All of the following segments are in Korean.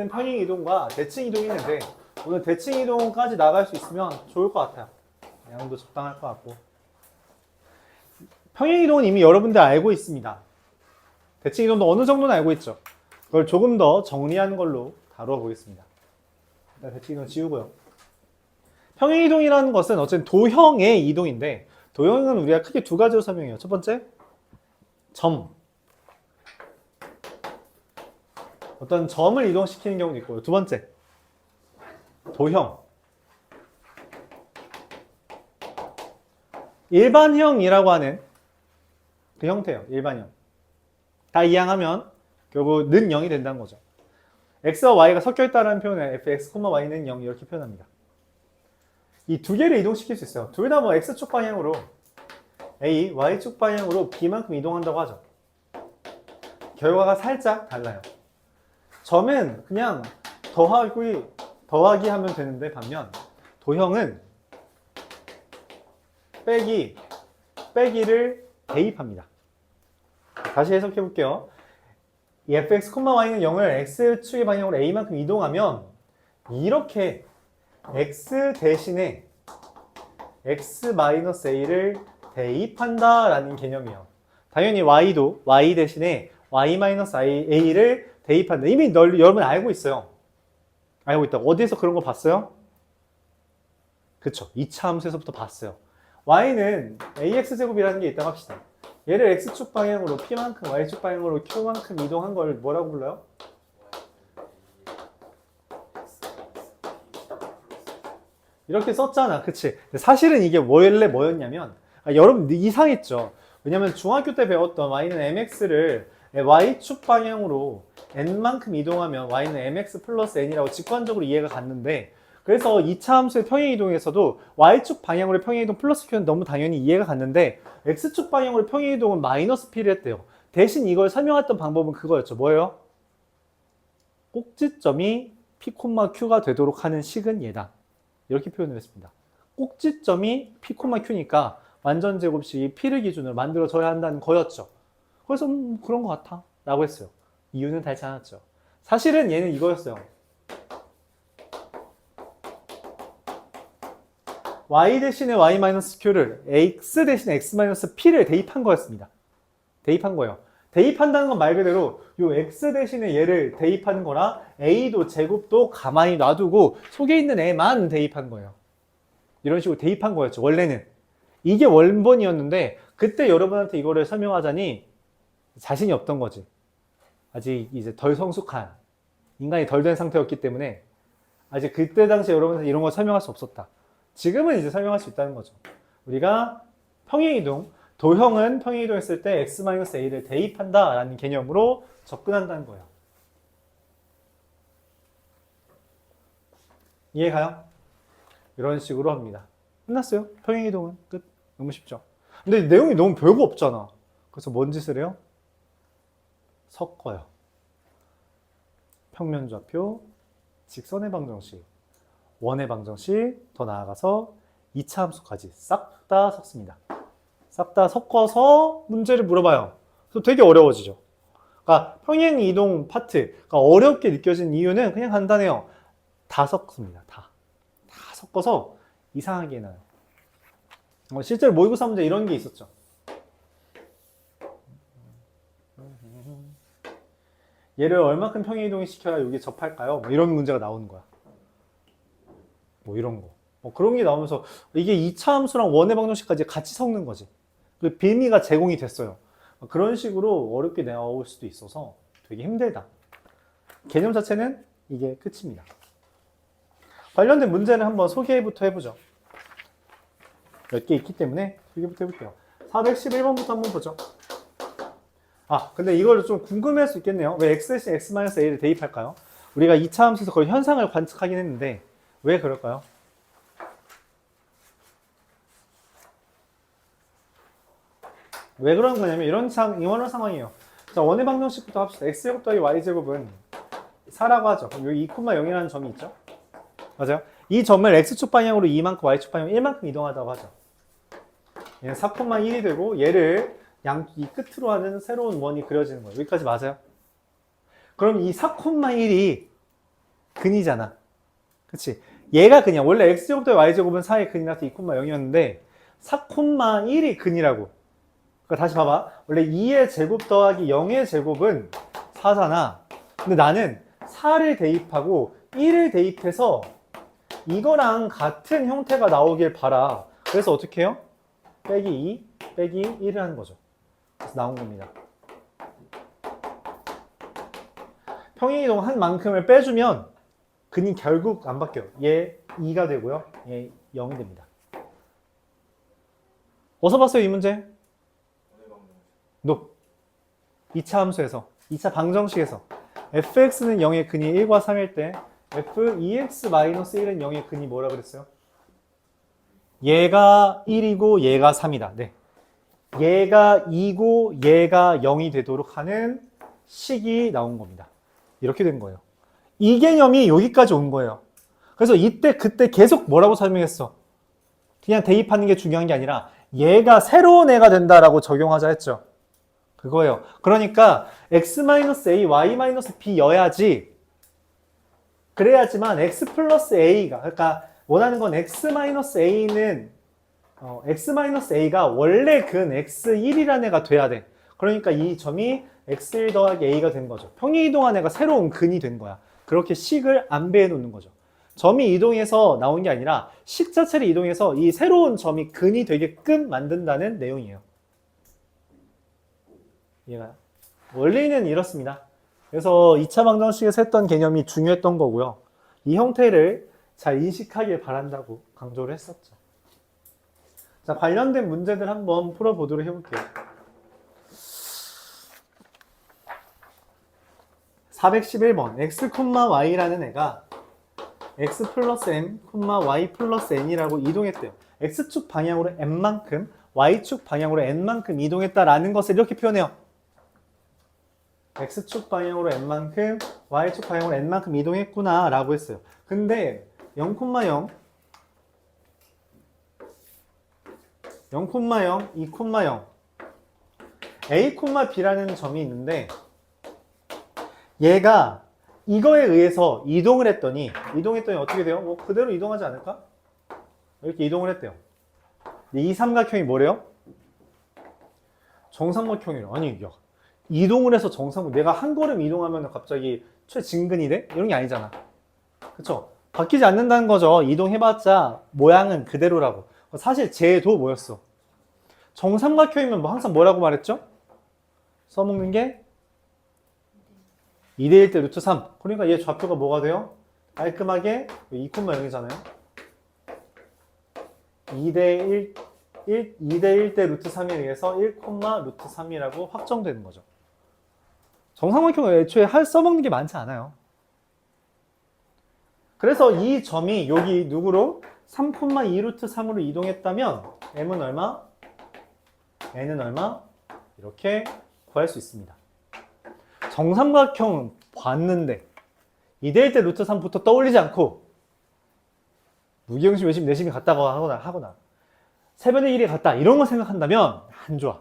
평행 이동과 대칭 이동이 있는데 오늘 대칭 이동까지 나갈 수 있으면 좋을 것 같아요. 양도 적당할 것 같고. 평행 이동은 이미 여러분들 알고 있습니다. 대칭 이동도 어느 정도는 알고 있죠. 그걸 조금 더 정리하는 걸로 다루어 보겠습니다. 일단 대칭 이동 지우고요. 평행 이동이라는 것은 어쨌든 도형의 이동인데 도형은 우리가 크게 두 가지로 설명해요. 첫 번째, 점. 어떤 점을 이동시키는 경우도 있고요. 두 번째, 도형. 일반형이라고 하는 그 형태예요. 일반형. 다 이항하면 결국 는 0이 된다는 거죠. x와 y가 섞여 있다는 표현을 fx, y는 0 이렇게 표현합니다. 이 두 개를 이동시킬 수 있어요. 둘 다 뭐 x축 방향으로 a, y축 방향으로 b만큼 이동한다고 하죠. 결과가 살짝 달라요. 점은 그냥 더하기 하면 되는데 반면 도형은 빼기를 대입합니다. 다시 해석해 볼게요. 이 fx, y는 0을 x축의 방향으로 a만큼 이동하면 이렇게 x 대신에 x-a를 대입한다 라는 개념이에요. 당연히 y도 y 대신에 y-a를 대입한다. 이미 여러분 알고 있어요. 알고 있다고. 어디에서 그런 거 봤어요? 그쵸. 2차 함수에서부터 봤어요. y는 ax제곱이라는 게 있다고 합시다. 얘를 x축 방향으로 p만큼, y축 방향으로 q만큼 이동한 걸 뭐라고 불러요? 이렇게 썼잖아. 그치? 사실은 이게 원래 뭐였냐면 여러분 이상했죠. 왜냐면 중학교 때 배웠던 y는 mx를 y축 방향으로 n만큼 이동하면 y는 mx 플러스 n이라고 직관적으로 이해가 갔는데 그래서 2차 함수의 평행 이동에서도 y축 방향으로 평행 이동 플러스 q는 너무 당연히 이해가 갔는데 x축 방향으로 평행 이동은 마이너스 p를 했대요. 대신 이걸 설명했던 방법은 그거였죠. 뭐예요? 꼭지점이 p, q가 되도록 하는 식은 얘다. 이렇게 표현을 했습니다. 꼭지점이 p, q니까 완전 제곱식이 p를 기준으로 만들어져야 한다는 거였죠. 그래서 그런 것 같아 라고 했어요. 이유는 달지 않았죠. 사실은 얘는 이거였어요. y 대신에 y-q를 x 대신에 x-p를 대입한 거였습니다. 대입한 거예요. 대입한다는 건 말 그대로 요 x 대신에 얘를 대입하는 거라 a도 제곱도 가만히 놔두고 속에 있는 애만 대입한 거예요. 이런 식으로 대입한 거였죠. 원래는. 이게 원본이었는데 그때 여러분한테 이거를 설명하자니 자신이 없던 거지. 아직 이제 덜 성숙한 인간이 덜 된 상태였기 때문에 아직 그때 당시에 여러분한테 이런 거 설명할 수 없었다. 지금은 이제 설명할 수 있다는 거죠. 우리가 평행이동, 도형은 평행이동했을 때 x-a를 대입한다 라는 개념으로 접근한다는 거예요. 이해가요? 이런 식으로 합니다. 끝났어요. 평행이동은 끝. 너무 쉽죠. 근데 내용이 너무 별거 없잖아. 그래서 뭔 짓을 해요? 섞어요. 평면좌표, 직선의 방정식, 원의 방정식, 더 나아가서 2차 함수까지 싹 다 섞습니다. 싹 다 섞어서 문제를 물어봐요. 그래서 되게 어려워지죠. 그러니까 평행 이동 파트가 어렵게 느껴진 이유는 그냥 간단해요. 다 섞습니다. 다 섞어서 이상하게 나요. 실제로 모의고사 문제 이런 게 있었죠. 얘를 얼마큼 평행 이동을 시켜야 여기 접할까요? 뭐 이런 문제가 나오는 거야. 뭐 이런 거. 뭐 그런 게 나오면서 이게 2차 함수랑 원의 방정식까지 같이 섞는 거지. 그 빌미가 제공이 됐어요. 그런 식으로 어렵게 나올 수도 있어서 되게 힘들다. 개념 자체는 이게 끝입니다. 관련된 문제를 한번 소개부터 해보죠. 몇 개 있기 때문에 소개부터 해볼게요. 411번부터 한번 보죠. 근데 이걸 좀 궁금해할 수 있겠네요. 왜 x 대신 x-a를 대입할까요? 우리가 2차 함수에서 거의 현상을 관측하긴 했는데 왜 그럴까요? 왜 그런 거냐면 이런 상황이에요. 자, 원의 방정식부터 합시다. x제곱 더하기 y제곱은 4라고 하죠. 그럼 여기 2,0이라는 점이 있죠? 맞아요? 이 점을 x축 방향으로 2만큼, y축 방향으로 1만큼 이동하다고 하죠. 얘는 4,1이 되고 얘를 이 끝으로 하는 새로운 원이 그려지는 거예요. 여기까지 맞아요? 그럼 이 4,1이 근이잖아. 그치? 얘가 그냥 원래 x제곱도 y제곱은 4의 근이 나서 2,0이었는데 4,1이 근이라고. 그러니까 다시 봐봐. 원래 2의 제곱 더하기 0의 제곱은 4잖아. 근데 나는 4를 대입하고 1을 대입해서 이거랑 같은 형태가 나오길 바라. 그래서 어떻게 해요? 빼기 2, 빼기 1을 하는 거죠. 그래서 나온 겁니다. 평행이동 한 만큼을 빼주면 근이 결국 안 바뀌어요. 얘 2가 되고요. 얘 0이 됩니다. 어디서 봤어요, 이 문제? 높. 2차 함수에서, 2차 방정식에서 fx는 0의 근이 1과 3일 때 f2x-1은 0의 근이 뭐라 그랬어요? 얘가 1이고 얘가 3이다. 네. 얘가 2고 얘가 0이 되도록 하는 식이 나온 겁니다. 이렇게 된 거예요. 이 개념이 여기까지 온 거예요. 그래서 이때 그때 계속 뭐라고 설명했어? 그냥 대입하는 게 중요한 게 아니라 얘가 새로운 애가 된다라고 적용하자 했죠. 그거예요. 그러니까 x-a, y-b여야지. 그래야지만 x 플러스 a가, 그러니까 원하는 건 x-a는 x-a가 원래 근 x1이라는 애가 돼야 돼. 그러니까 이 점이 x1 더하기 a가 된 거죠. 평행이동한 애가 새로운 근이 된 거야. 그렇게 식을 안배해 놓는 거죠. 점이 이동해서 나온 게 아니라 식 자체를 이동해서 이 새로운 점이 근이 되게끔 만든다는 내용이에요. 얘가 원리는 이렇습니다. 그래서 2차 방정식에서 했던 개념이 중요했던 거고요. 이 형태를 잘 인식하길 바란다고 강조를 했었죠. 자, 관련된 문제들 한번 풀어보도록 해볼게요. 411번 x, y라는 애가 x 플러스 n, y 플러스 n이라고 이동했대요. x축 방향으로 n만큼, y축 방향으로 n만큼 이동했다라는 것을 이렇게 표현해요. x축 방향으로 n만큼, y축 방향으로 n만큼 이동했구나 라고 했어요. 근데 0,0, 0,0, 2,0 a, b라는 점이 있는데 얘가 이거에 의해서 이동을 했더니 어떻게 돼요? 뭐 그대로 이동하지 않을까? 이렇게 이동을 했대요. 이 삼각형이 뭐래요? 정삼각형이래요. 아니, 야, 이동을 해서 정삼각, 내가 한 걸음 이동하면 갑자기 최진근이 돼? 이런 게 아니잖아. 그쵸? 바뀌지 않는다는 거죠. 이동해봤자 모양은 그대로라고. 사실 쟤도 뭐였어? 정삼각형이면 뭐 항상 뭐라고 말했죠? 써먹는 게 2대1 대 루트 3. 그러니까 얘 좌표가 뭐가 돼요? 깔끔하게 2,0이잖아요. 2대1 대 루트 3에 의해서 1, 루트 3이라고 확정되는 거죠. 정삼각형은 애초에 써먹는 게 많지 않아요. 그래서 이 점이 여기 누구로? 3,2 루트 3으로 이동했다면 m은 얼마? n은 얼마? 이렇게 구할 수 있습니다. 정삼각형 봤는데 2대1 대 루트 3부터 떠올리지 않고 무기형식, 외심, 내심이 같다고 하거나 세변의 길이 같다 이런 거 생각한다면 안 좋아.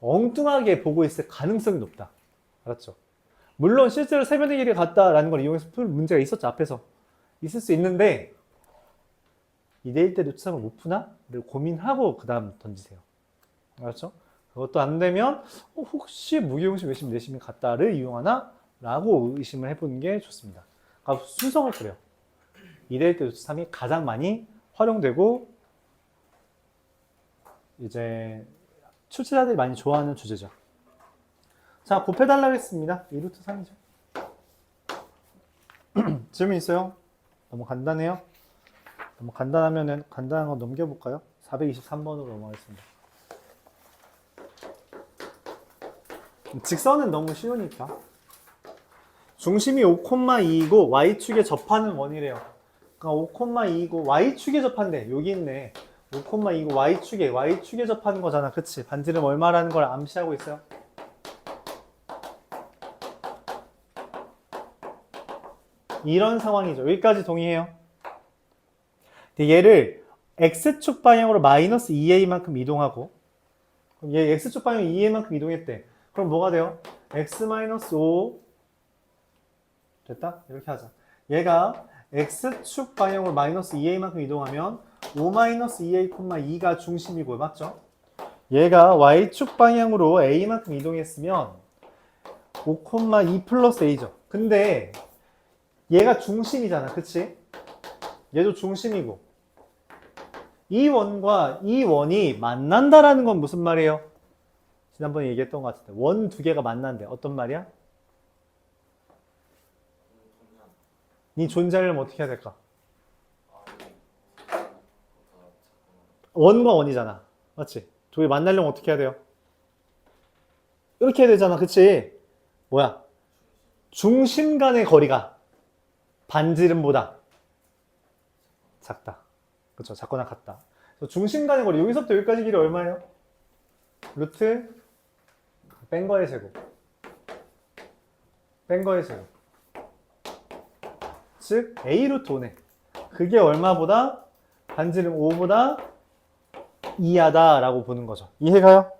엉뚱하게 보고 있을 가능성이 높다. 알았죠? 물론 실제로 세변의 길이 같다라는 걸 이용해서 풀 문제가 있었죠. 앞에서 있을 수 있는데 2대1 대 루트 3을 못 푸나? 를 고민하고 그 다음 던지세요. 알았죠? 그것도 안 되면 혹시 무기용식, 외심, 내심이 같다를 이용하나? 라고 의심을 해보는 게 좋습니다. 그러니까 순서를 그래요. 2대1 대 루트 3이 가장 많이 활용되고 이제 출제자들이 많이 좋아하는 주제죠. 자, 곱해달라고 했습니다. 2 루트 3이죠. 질문 있어요? 너무 간단해요? 너무 간단하면은 간단한 거 넘겨볼까요? 423번으로 넘어가겠습니다. 직선은 너무 쉬우니까. 중심이 5,2이고 y축에 접하는 원이래요. 그러니까 5,2이고 y축에 접한대. 여기 있네. 5,2이고 y축에 접하는 거잖아. 그치? 반지름 얼마라는 걸 암시하고 있어요. 이런 상황이죠. 여기까지 동의해요. 얘를 x축 방향으로 마이너스 2a만큼 이동하고 그럼 얘 x축 방향 2a만큼 이동했대. 그럼 뭐가 돼요? x-5 됐다? 이렇게 하자. 얘가 x축 방향으로 마이너스 2a만큼 이동하면 5-2a,2가 중심이고 맞죠? 얘가 y축 방향으로 a만큼 이동했으면 5,2 플러스 a죠. 근데 얘가 중심이잖아. 그치? 얘도 중심이고 이 원과 이 원이 만난다라는 건 무슨 말이에요? 지난번에 얘기했던 것 같은데 원 두 개가 만난대. 어떤 말이야? 네 존재를 어떻게 해야 될까? 원과 원이잖아. 맞지? 두 개 만나려면 어떻게 해야 돼요? 이렇게 해야 되잖아. 그치? 뭐야? 중심 간의 거리가 반지름보다 작다. 그쵸? 작거나 같다. 그래서 중심 간의 거리, 여기서부터 여기까지 길이 얼마예요? 루트 뺀 거의 제곱. 뺀 거의 제곱. 즉 a 루트 5네. 그게 얼마보다? 반지름 5보다 이하다라고 보는 거죠. 이해가요?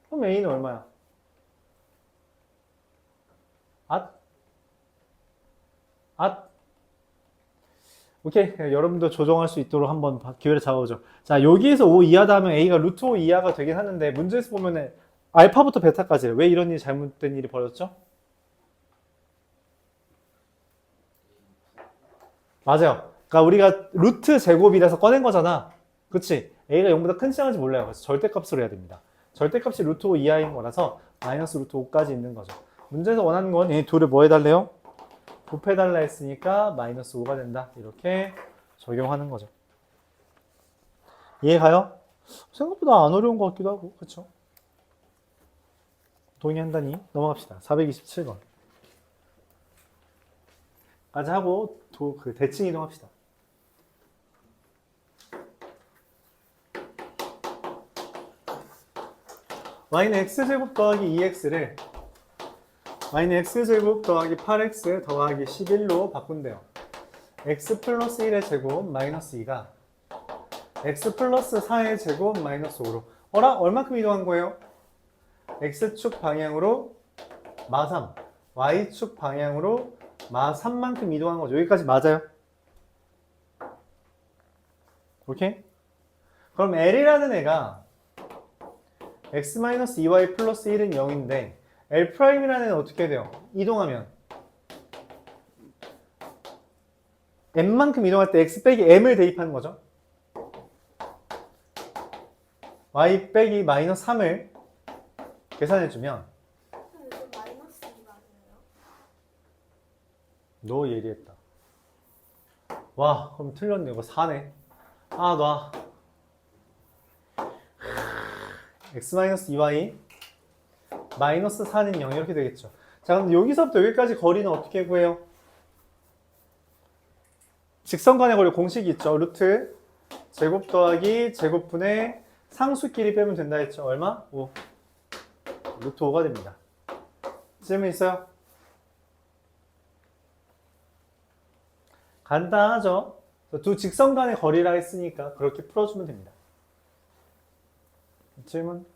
그럼 a는 얼마야? 오케이. 여러분도 조정할 수 있도록 한번 기회를 잡아보죠. 자, 여기에서 5 이하다 하면 a가 루트 5 이하가 되긴 하는데 문제에서 보면은 알파부터 베타까지 왜 이런 일이 잘못된 일이 벌어졌죠? 맞아요. 그러니까 우리가 루트 제곱이라서 꺼낸 거잖아. 그치? a가 0보다 큰지 작은지 몰라요. 그래서 절대값으로 해야 됩니다. 절대값이 루트 5 이하인 거라서 마이너스 루트 5까지 있는 거죠. 문제에서 원하는 건 이 둘을 뭐 해달래요? 곱해달라 했으니까 마이너스 5가 된다. 이렇게 적용하는 거죠. 이해가요? 생각보다 안 어려운 것 같기도 하고, 그쵸? 동의한다니? 넘어갑시다. 427번. 까지 하고, 대칭 이동합시다. y는 x제곱 더하기 2x를 y는 x제곱 더하기 8x 더하기 11로 바꾼대요. x 플러스 1의 제곱 마이너스 2가 x 플러스 4의 제곱 마이너스 5로 어라? 얼마큼 이동한 거예요? x축 방향으로 마3 y축 방향으로 마3만큼 이동한 거죠. 여기까지 맞아요? 오케이? 그럼 L이라는 애가 x-2y 플러스 1은 0인데 L'이라는 애는 어떻게 돼요? 이동하면 m만큼 이동할 때 x 빼기 m을 대입하는 거죠. y 빼기 마이너스 3을 계산해주면 마이너스 2가 아니에요? 너 예리했다. 와 그럼 틀렸네. 이거 4네. 아 놔. x-2y 마이너스 4는 0 이렇게 되겠죠. 자 그럼 여기서부터 여기까지 거리는 어떻게 구해요? 직선 간의 거리 공식이 있죠. 루트 제곱 더하기 제곱분의 상수끼리 빼면 된다 했죠. 얼마? 5. 루트 5가 됩니다. 질문 있어요? 간단하죠? 두 직선 간의 거리라 했으니까 그렇게 풀어주면 됩니다. 질문?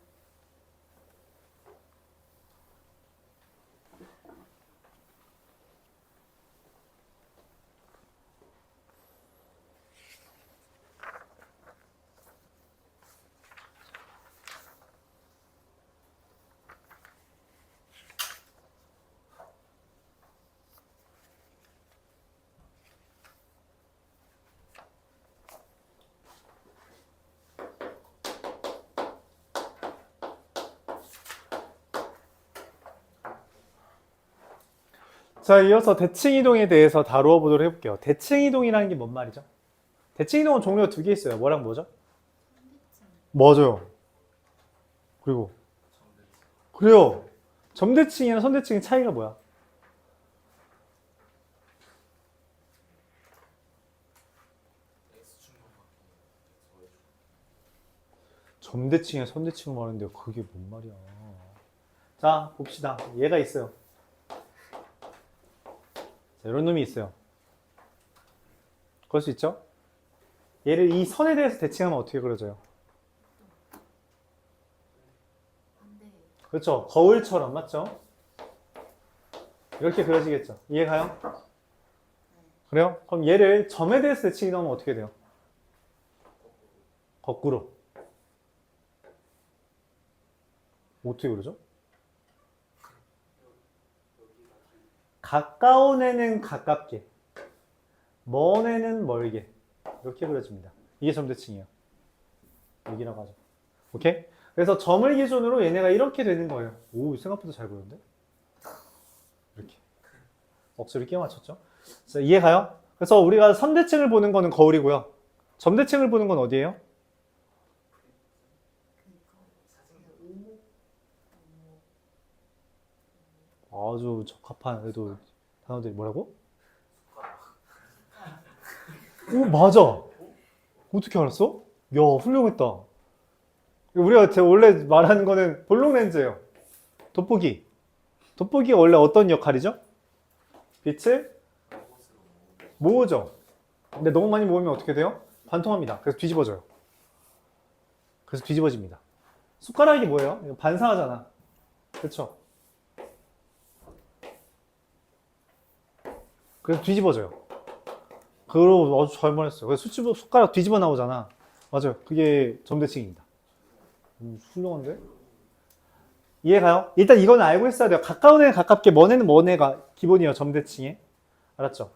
자, 이어서 대칭이동에 대해서 다루어 보도록 해볼게요. 대칭이동이라는 게 뭔 말이죠? 대칭이동은 종류가 두 개 있어요. 뭐랑 뭐죠? 맞아요. 그리고 그래요. 점대칭이랑 선대칭의 차이가 뭐야? 점대칭이랑 선대칭을 말하는데 그게 뭔 말이야? 자, 봅시다. 얘가 있어요. 자, 이런 놈이 있어요. 그럴 수 있죠? 얘를 이 선에 대해서 대칭하면 어떻게 그려져요? 그렇죠. 거울처럼 맞죠? 이렇게 그려지겠죠. 이해가요? 그래요? 그럼 얘를 점에 대해서 대칭 이동하면 어떻게 돼요? 거꾸로. 어떻게 그러죠? 가까운 애는 가깝게, 먼 애는 멀게. 이렇게 그려집니다. 이게 점대칭이에요. 여기라고 하죠. 오케이? 그래서 점을 기준으로 얘네가 이렇게 되는 거예요. 오, 생각보다 잘 보이는데? 이렇게. 억수로 끼워 맞췄죠? 자, 이해가요? 그래서 우리가 선대칭을 보는 거는 거울이고요. 점대칭을 보는 건 어디예요? 아주 적합한 그래도 단어들이 뭐라고? 오, 맞아. 어떻게 알았어? 야, 훌륭했다. 우리가 원래 말하는 거는 볼록 렌즈예요. 돋보기. 돋보기가 원래 어떤 역할이죠? 빛을 모으죠. 근데 너무 많이 모으면 어떻게 돼요? 반통합니다. 그래서 뒤집어져요. 그래서 뒤집어집니다. 숟가락이 뭐예요? 이거 반사하잖아. 그렇죠? 그래서 뒤집어져요. 그러고 아주 잘 말했어요. 그래서 숟가락 뒤집어 나오잖아. 맞아요. 그게 점대칭입니다. 훌륭한데? 이해가요? 일단 이거는 알고 있어야 돼요. 가까운 애는 가깝게, 먼 애는 먼 애가 기본이에요. 점대칭에. 알았죠?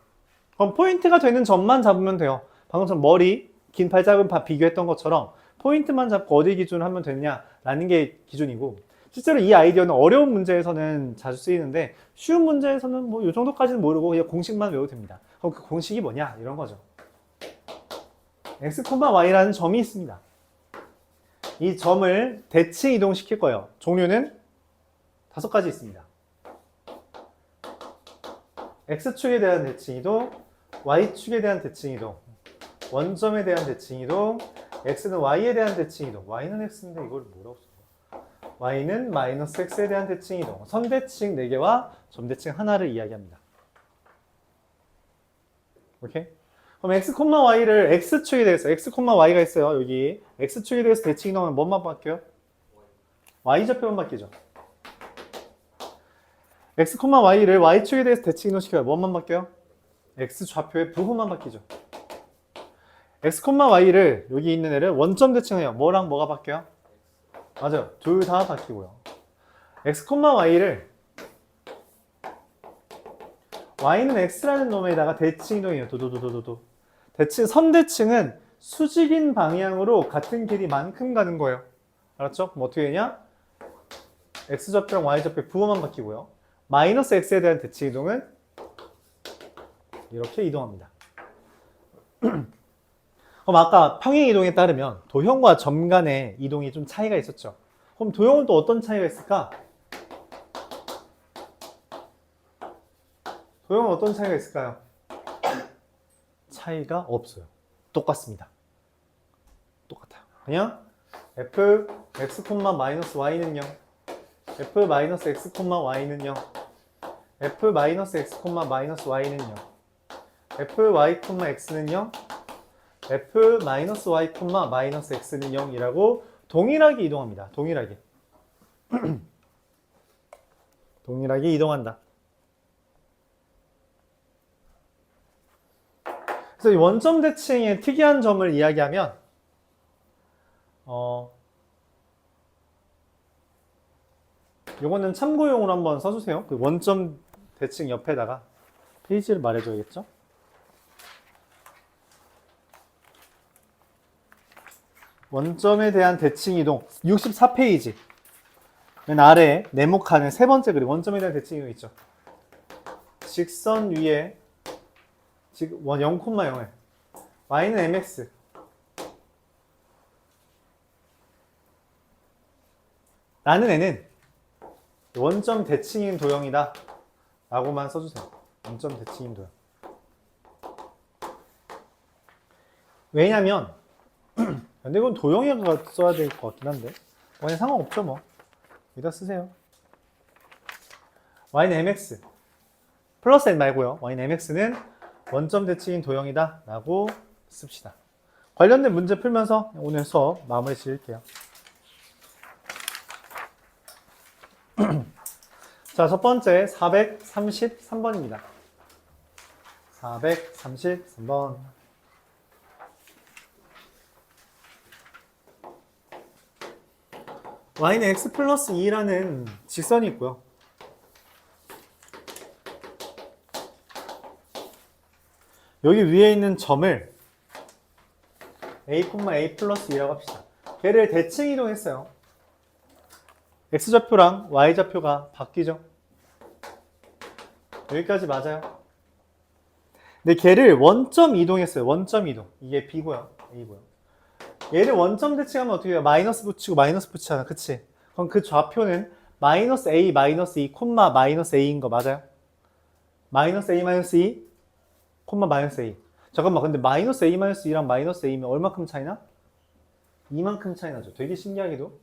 그럼 포인트가 되는 점만 잡으면 돼요. 방금처럼 머리, 긴 팔, 짧은 팔 비교했던 것처럼 포인트만 잡고 어디 기준을 하면 되냐라는 게 기준이고, 실제로 이 아이디어는 어려운 문제에서는 자주 쓰이는데 쉬운 문제에서는 뭐 이 정도까지는 모르고 그냥 공식만 외워도 됩니다. 그럼 그 공식이 뭐냐? 이런 거죠. x, y라는 점이 있습니다. 이 점을 대칭 이동시킬 거예요. 종류는 5가지 있습니다. x축에 대한 대칭 이동, y축에 대한 대칭 이동, 원점에 대한 대칭 이동, x는 y에 대한 대칭 이동. y는 x인데 이걸 뭐라고 써? y는 마이너스 x에 대한 대칭 이동. 선대칭 4개와 점대칭 하나를 이야기합니다. 오케이? 그럼 x, y를 x축에 대해서 x, y가 있어요. 여기 x축에 대해서 대칭 이동하면 뭐만 바뀌어요? y좌표만 바뀌죠. x, y를 y축에 대해서 대칭 이동시켜요. 뭐만 바뀌어요? x좌표의 부호만 바뀌죠. x, y를 여기 있는 애를 원점 대칭해요. 뭐랑 뭐가 바뀌어요? 맞아요. 둘 다 바뀌고요. x, y를 y는 x라는 놈에다가 대칭 이동해요. 도도도도도. 대칭, 선대칭은 수직인 방향으로 같은 길이만큼 가는 거예요. 알았죠? 그럼 어떻게 되냐? x좌표랑 y좌표의 부호만 바뀌고요. 마이너스 x에 대한 대칭 이동은 이렇게 이동합니다. 그럼 아까 평행 이동에 따르면 도형과 점 간의 이동이 좀 차이가 있었죠. 그럼 도형은 또 어떤 차이가 있을까? 도형은 어떤 차이가 있을까요? 차이가 없어요. 똑같습니다. 똑같아요. 그냥 f x, y는 0, f 마이너스 x, y는 0, f 마이너스 x, y는 0, f y, x는 0, f 마이너스 y, 마이너스 x는 0이라고 동일하게 이동합니다. 동일하게. 동일하게 이동한다. 그래서 이 원점 대칭의 특이한 점을 이야기하면 요거는 참고용으로 한번 써주세요. 그 원점 대칭 옆에다가 페이지를 말해줘야겠죠? 원점에 대한 대칭 이동 64페이지 맨 아래 네모칸의 세 번째 그림 원점에 대한 대칭 이동 있죠. 직선 위에 0,0에 y는 mx 라는 애는 원점 대칭인 도형이다 라고만 써주세요. 원점 대칭인 도형. 왜냐면 근데 이건 도형에 써야 될 것 같긴 한데 그냥 상관없죠 뭐. 여기다 쓰세요. y는 mx 플러스 n 말고요. y는 mx는 원점 대칭인 도형이다 라고 씁시다. 관련된 문제 풀면서 오늘 수업 마무리 지을게요. 자, 첫 번째 433번입니다. 433번. y는 x 플러스 2라는 직선이 있고요. 여기 위에 있는 점을 a, a 플러스 2라고 합시다. 걔를 대칭 이동했어요. x좌표랑 y좌표가 바뀌죠. 여기까지 맞아요. 근데 걔를 원점 이동했어요. 원점 이동. 이게 b고요. a고요. 얘를 원점 대칭하면 어떻게 해요? 마이너스 붙이고 마이너스 붙이잖아. 그치? 그럼 그 좌표는 마이너스 a, 마이너스 2, 콤마 마이너스 a인 거 맞아요? 마이너스 a, 마이너스 2, 콤마 마이너스 a. 잠깐만, 근데 마이너스 a, 마이너스 2랑 마이너스 a면 얼마큼 차이나? 이만큼 차이 나죠. 되게 신기하게도.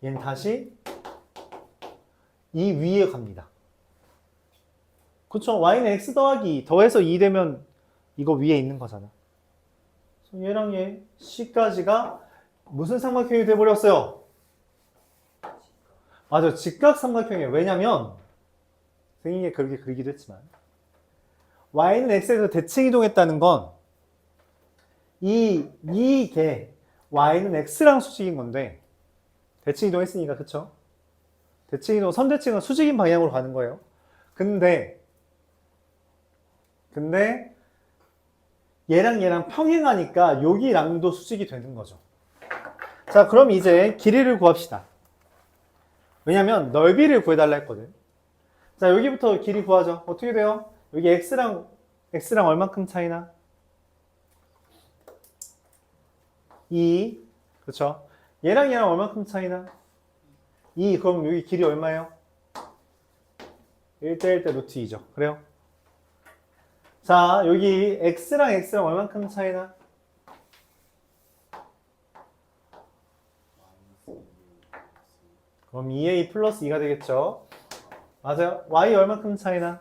얘는 다시 이 위에 갑니다. 그쵸? y는 x 더하기 2, 더해서 2 되면 이거 위에 있는 거잖아. 얘랑 얘 C까지가 무슨 삼각형이 돼버렸어요? 맞아, 직각 삼각형이에요. 왜냐면 생긴 게 그렇게 그리기도 했지만 y는 x에서 대칭 이동했다는 건 이게 y는 x랑 수직인 건데 대칭 이동했으니까 그쵸? 대칭 이동, 선대칭은 수직인 방향으로 가는 거예요. 근데 얘랑 평행하니까 여기랑도 수직이 되는 거죠. 자, 그럼 이제 길이를 구합시다. 왜냐면 넓이를 구해달라 했거든. 자, 여기부터 길이 구하죠. 어떻게 돼요? 여기 x랑 얼만큼 차이나? 2. 그렇죠? 얘랑 얼만큼 차이나? 2. 그럼 여기 길이 얼마예요? 1대1 대 루트 2죠. 그래요? 자, 여기 x랑 얼만큼 차이나? 그럼 2a 플러스 2가 되겠죠? 맞아요. y 얼만큼 차이나?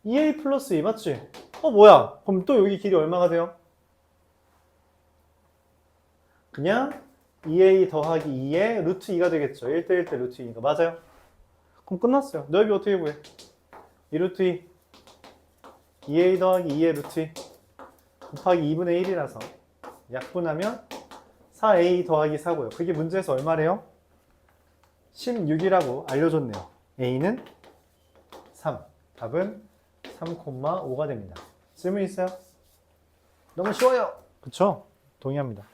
2a 플러스 2 맞지? 뭐야? 그럼 또 여기 길이 얼마가 돼요? 그냥 2a 더하기 2에 루트 2가 되겠죠. 1대1 대 루트 2니까. 맞아요. 그럼 끝났어요. 넓이 어떻게 구해? 2 루트 2. 2a 더하기 2의 루트 2 곱하기 2분의 1이라서 약분하면 4a 더하기 4고요. 그게 문제에서 얼마래요? 16이라고 알려줬네요. a는 3. 답은 3,5가 됩니다. 질문 있어요? 너무 쉬워요. 그쵸? 동의합니다.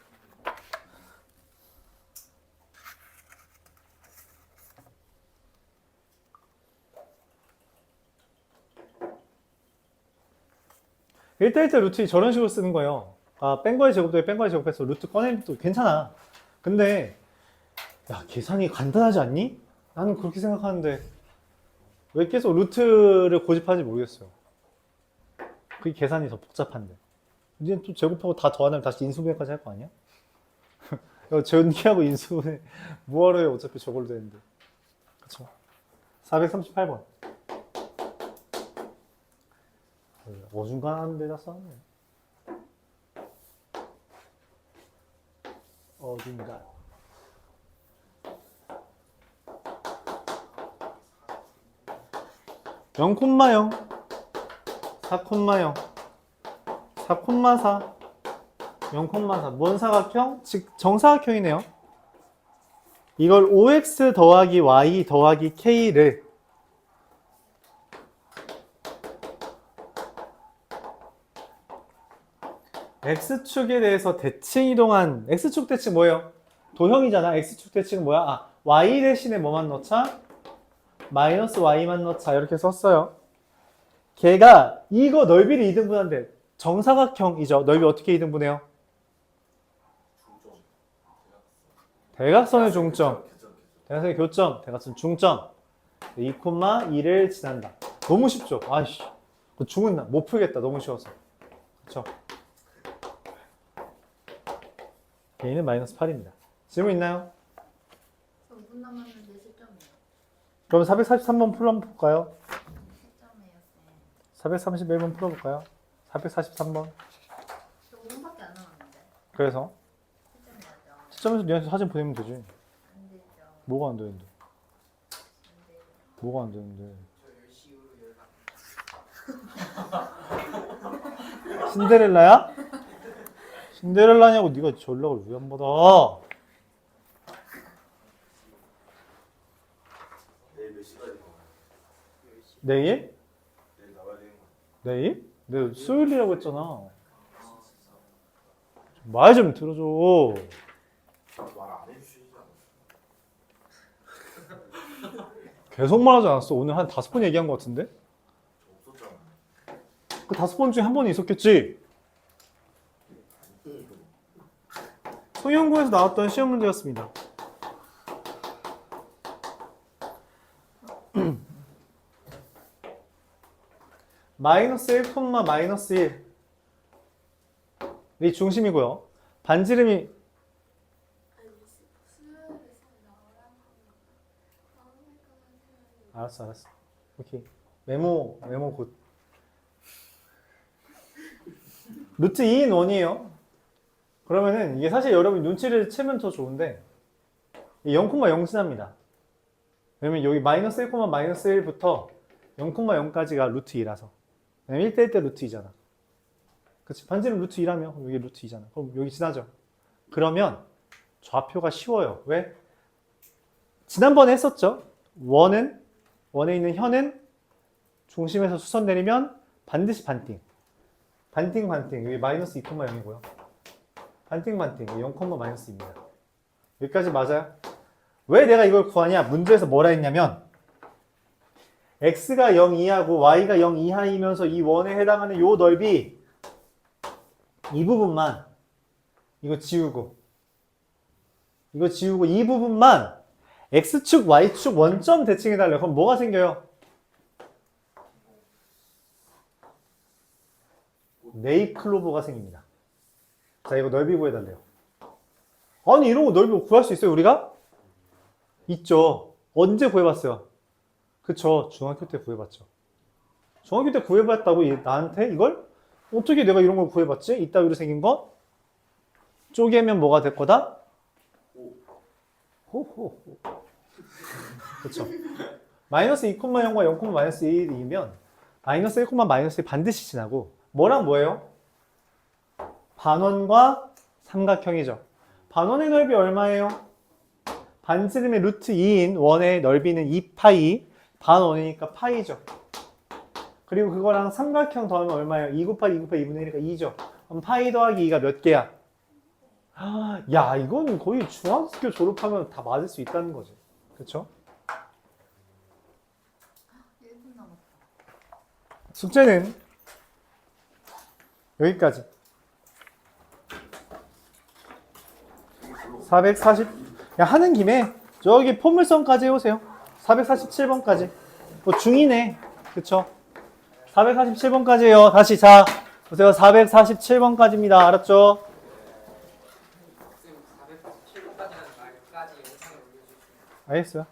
일대일 때 루트 저런 식으로 쓰는 거예요. 뺀 거의 제곱 더하기 뺀 거의 제곱해서 루트 꺼내면 또 괜찮아. 근데 야, 계산이 간단하지 않니? 나는 그렇게 생각하는데 왜 계속 루트를 고집하는지 모르겠어요. 그게 계산이 더 복잡한데. 이제 또 제곱하고 다 더하면 다시 인수분해까지 할 거 아니야? 전기하고 인수분해 뭐하러 해? 어차피 저걸로 되는데. 그쵸? 438번. 어중간한 데다 써놨네. 어중간. (0,0) 4,0 4,4 0,4 뭔 사각형? 즉 정사각형이네요. 이걸 OX 더하기 Y 더하기 K를 X축에 대해서 대칭 이동한 X축 대칭 뭐예요? 도형이잖아. X축 대칭은 뭐야? Y 대신에 뭐만 넣자? 마이너스 Y만 넣자. 이렇게 썼어요. 걔가 이거 넓이를 2등분한대. 정사각형이죠. 넓이 어떻게 2등분해요? 대각선의 중점. 대각선의 교점. 대각선 중점. 2,2를 지난다. 너무 쉽죠? 아이씨. 그 중은 못 풀겠다. 너무 쉬워서. 그쵸? A는 마이너스 8입니다. 질문 있나요? 5분 남았는데 10점이에요. 그럼 443번 풀어볼까요? 10점이에요. 431번 풀어볼까요? 443번. 저 5분밖에 안 남았는데. 그래서 10점이죠. 시점에서 니한테 사진 보내면 되지. 안 되죠. 뭐가 안 되는데? 안 돼요. 뭐가 안 되는데? 신데렐라야? 신데렐라냐고 네가 전략을 왜 안 받아? 내일 몇 시까지 나와요? 내일? 내일 나와야 되는 거 내일? 내가 수요일이라고 했잖아. 말 좀 들어줘. 말안 해주시지 않았어요? 계속 말하지 않았어. 오늘 한 5번 얘기한 것 같은데? 저 없었잖아요. 그 5번 중에 한 번은 있었겠지? 소형고에서 나왔던 시험 문제였습니다. 마이너스 1, 마이너스 1이 중심이고요. 반지름이 아니 수요일에서 나오라고 하면 알았어. 오케이. 메모 곧. 루트 2인 1이에요. 그러면은 이게 사실 여러분 눈치를 채면 더 좋은데 0,0 지납니다. 왜냐면 여기 마이너스 1, 마이너스 1부터 0,0까지가 루트 2라서. 왜냐면 1대1 때 루트 2잖아. 그치? 반지름 루트 2라며 여기 루트 2잖아. 그럼 여기 지나죠. 그러면 좌표가 쉬워요. 왜? 지난번에 했었죠. 원에 있는 현은 중심에서 수선 내리면 반드시 반띵. 반띵. 여기 마이너스 2,0이고요. 반띵. 0, 마이너스 2입니다. 여기까지 맞아요? 왜 내가 이걸 구하냐? 문제에서 뭐라 했냐면 x가 0 이하고 y가 0 이하이면서 이 원에 해당하는 요 넓이 이 부분만 이거 지우고 이 부분만 x축, y축 원점 대칭해달래요. 그럼 뭐가 생겨요? 네이클로버가 생깁니다. 자, 이거 넓이 구해달래요. 아니, 이런 거 넓이 구할 수 있어요, 우리가? 있죠. 언제 구해봤어요? 그쵸. 중학교 때 구해봤죠. 중학교 때 구해봤다고 나한테 이걸? 어떻게 내가 이런 걸 구해봤지? 이따위로 생긴 거? 쪼개면 뭐가 될 거다? 호호호. 그쵸. 마이너스 2,0과 0, 마이너스 1이면 마이너스 1, 마이너스 1 반드시 지나고 뭐랑 뭐예요? 반원과 삼각형이죠. 반원의 넓이 얼마예요? 반지름의 루트 2인 원의 넓이는 2파이, 반원이니까 파이죠. 그리고 그거랑 삼각형 더하면 얼마예요? 2 곱하기 2 곱하기 2분의 1이니까 2죠. 그럼 파이 더하기 2가 몇 개야? 야, 이건 거의 중학교 졸업하면 다 맞을 수 있다는 거지. 그쵸? 1분 남았다. 숙제는 여기까지. 440. 야, 하는 김에 저기 포물선까지 해오세요. 447번까지. 뭐 중이네. 그쵸? 447번까지 해요. 다시 자 보세요. 447번까지입니다. 알았죠? 쌤 447번까지라는 말까지 영상을 올려주시면 알겠어요.